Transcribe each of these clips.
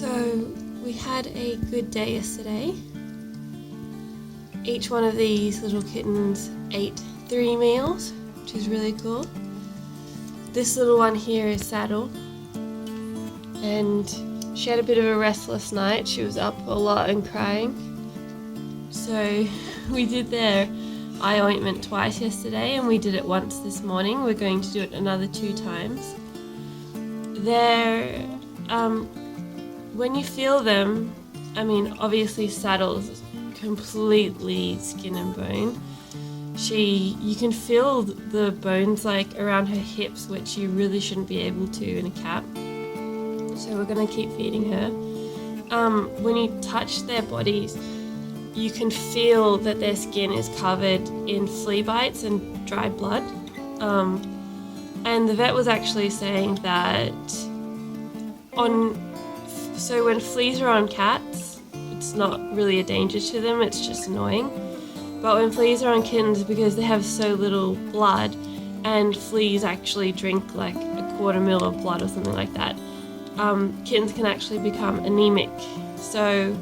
So we had a good day yesterday. Each one of these little kittens ate 3 meals, which is really cool. This little one here is Saddle, and she had a bit of a restless night. She was up a lot and crying. So we did their eye ointment twice yesterday, and we did it once this morning. We're going to do it another 2 times. They're, when you feel them, I mean, obviously Saddle's completely skin and bone. You can feel the bones like around her hips, which you really shouldn't be able to in a cat. So we're gonna keep feeding her. When you touch their bodies, you can feel that their skin is covered in flea bites and dried blood. And the vet was actually saying that so when fleas are on cats, it's not really a danger to them, it's just annoying. But when fleas are on kittens, because they have so little blood, and fleas actually drink like a quarter mil of blood or something like that, kittens can actually become anemic. So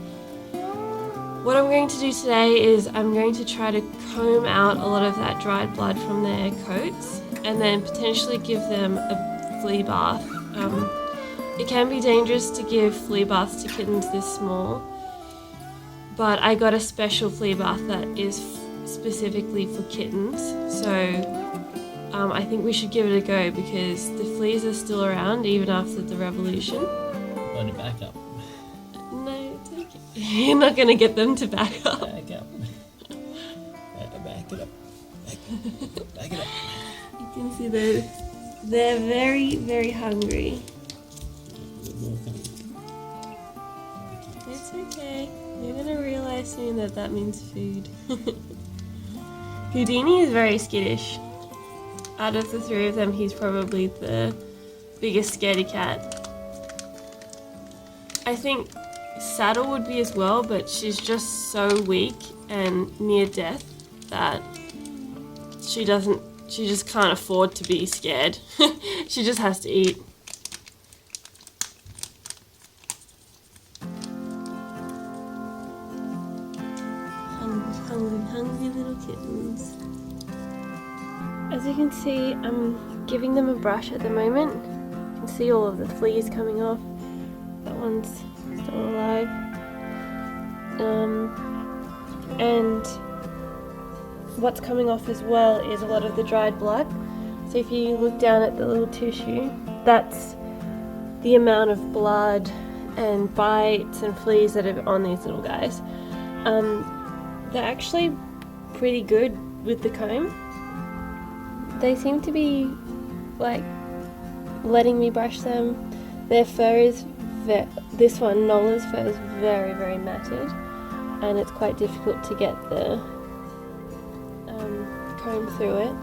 what I'm going to do today is I'm going to try to comb out a lot of that dried blood from their coats and then potentially give them a flea bath. It can be dangerous to give flea baths to kittens this small, but I got a special flea bath that is specifically for kittens. So I think we should give it a go because the fleas are still around even after the revolution. Want to back up? No, it's okay. You're not going to get them to back up. Back up. Back it up. Back it up. You can see they're very, very hungry. It's okay. You're going to realize soon that that means food. Houdini is very skittish. Out of the 3 of them, he's probably the biggest scaredy cat. I think Saddle would be as well, but she's just so weak and near death that she just can't afford to be scared. She just has to eat. Hungry little kittens. As you can see, I'm giving them a brush at the moment. You can see all of the fleas coming off. That one's still alive. And what's coming off as well is a lot of the dried blood. So if you look down at the little tissue, that's the amount of blood and bites and fleas that are on these little guys. They're actually pretty good with the comb. They seem to be like letting me brush them. Their fur is this one, Nola's fur, is very, very matted, and it's quite difficult to get the comb through it.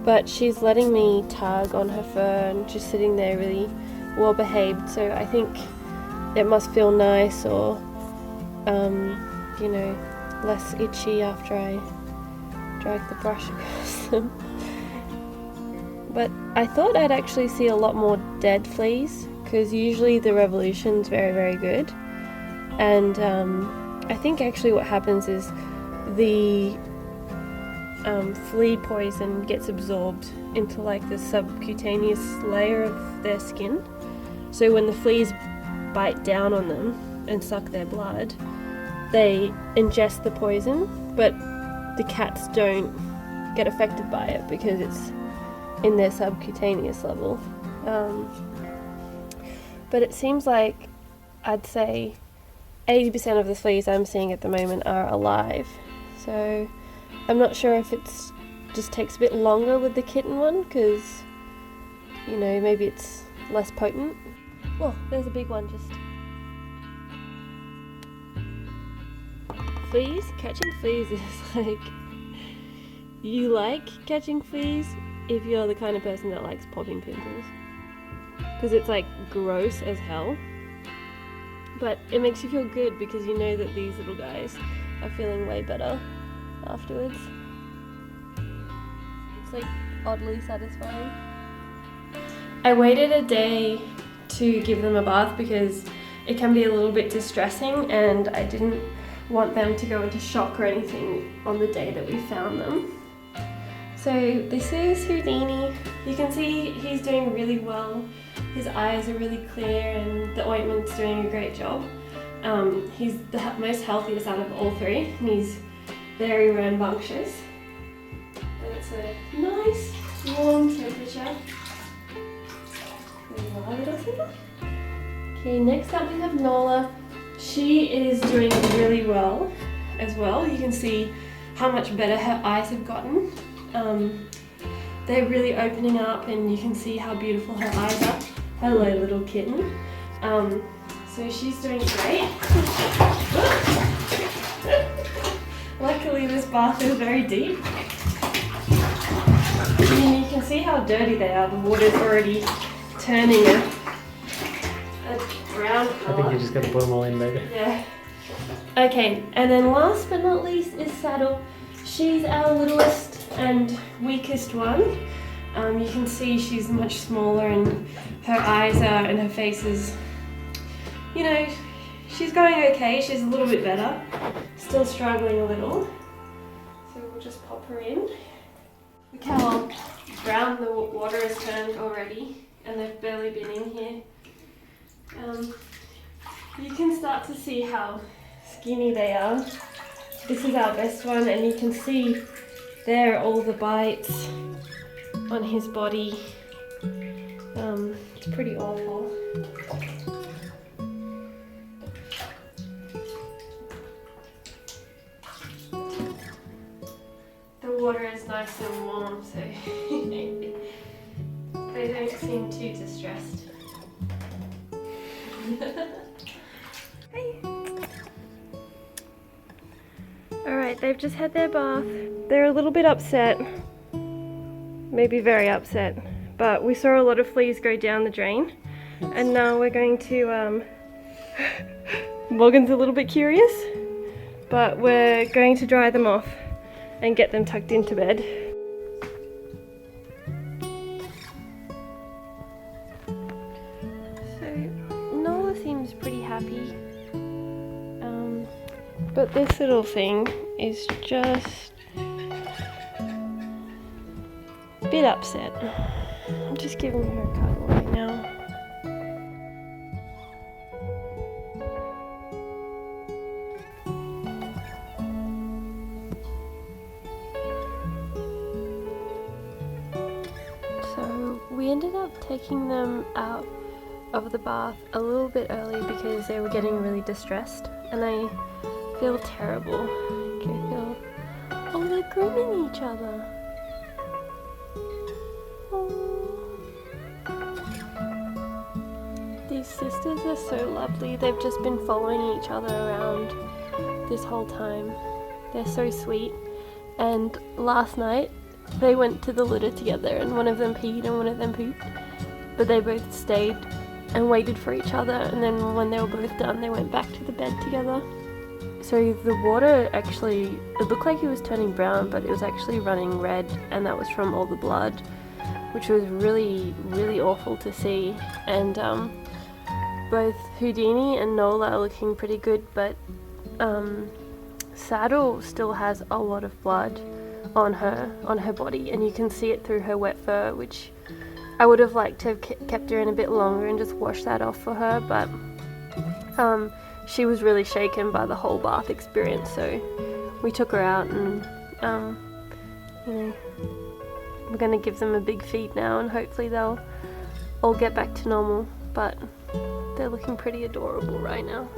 But she's letting me tug on her fur and just sitting there really well behaved. So I think it must feel nice, or you know, less itchy after I drag the brush across them. But I thought I'd actually see a lot more dead fleas, because usually the revolution's very, very good. And I think actually what happens is the flea poison gets absorbed into like the subcutaneous layer of their skin. So when the fleas bite down on them and suck their blood, they ingest the poison, but the cats don't get affected by it because it's in their subcutaneous level. But it seems like I'd say 80% of the fleas I'm seeing at the moment are alive. So I'm not sure if it's just takes a bit longer with the kitten one, because, you know, maybe it's less potent. Oh, there's a big one just. Fleas? Catching fleas is like, you like catching fleas if you're the kind of person that likes popping pimples, because it's like gross as hell, but it makes you feel good because you know that these little guys are feeling way better afterwards. It's like oddly satisfying. I waited a day to give them a bath because it can be a little bit distressing, and I didn't want them to go into shock or anything on the day that we found them. So this is Houdini. You can see he's doing really well. His eyes are really clear and the ointment's doing a great job. He's the most healthiest out of all three, and he's very rambunctious. But it's a nice warm temperature. There you are, little thing. Okay, next up we have Nola. She is doing really well as well. You can see how much better her eyes have gotten. They're really opening up, and you can see how beautiful her eyes are. Hello, little kitten. So she's doing great. Luckily this bath is very deep. And you can see how dirty they are. The water's already turning a brown colour. I think you just got to put them all in, baby. Yeah. Okay, and then last but not least is Saddle. She's our littlest and weakest one. You can see she's much smaller, and her eyes are, and her face is, you know, she's going okay. She's a little bit better. Still struggling a little. So we'll just pop her in. Look how brown the water has turned already, and they've barely been in here. You can start to see how skinny they are. This is our best one, and you can see there are all the bites on his body. It's pretty awful. The water is nice and warm, so they don't seem too distressed. Hey. Alright, they've just had their bath. They're a little bit upset, maybe very upset, but we saw a lot of fleas go down the drain, and now we're going to, Morgan's a little bit curious, but we're going to dry them off and get them tucked into bed. So Nola seems pretty happy, but this little thing is just a bit upset. I'm just giving her a cuddle right now. So we ended up taking them out of the bath a little bit early because they were getting really distressed, and I feel terrible. I feel, oh, they're grooming each other. Oh. These sisters are so lovely. They've just been following each other around this whole time. They're so sweet. And last night they went to the litter together, and one of them peed and one of them pooped, but they both stayed and waited for each other, and then when they were both done they went back to the bed together. So the water actually, it looked like it was turning brown, but it was actually running red, and that was from all the blood, which was really, really awful to see. And both Houdini and Nola are looking pretty good, but Saddle still has a lot of blood on her body, and you can see it through her wet fur, which I would have liked to have kept her in a bit longer and just washed that off for her, but she was really shaken by the whole bath experience, so we took her out, and you know, we're going to give them a big feed now, and hopefully they'll all get back to normal, but they're looking pretty adorable right now.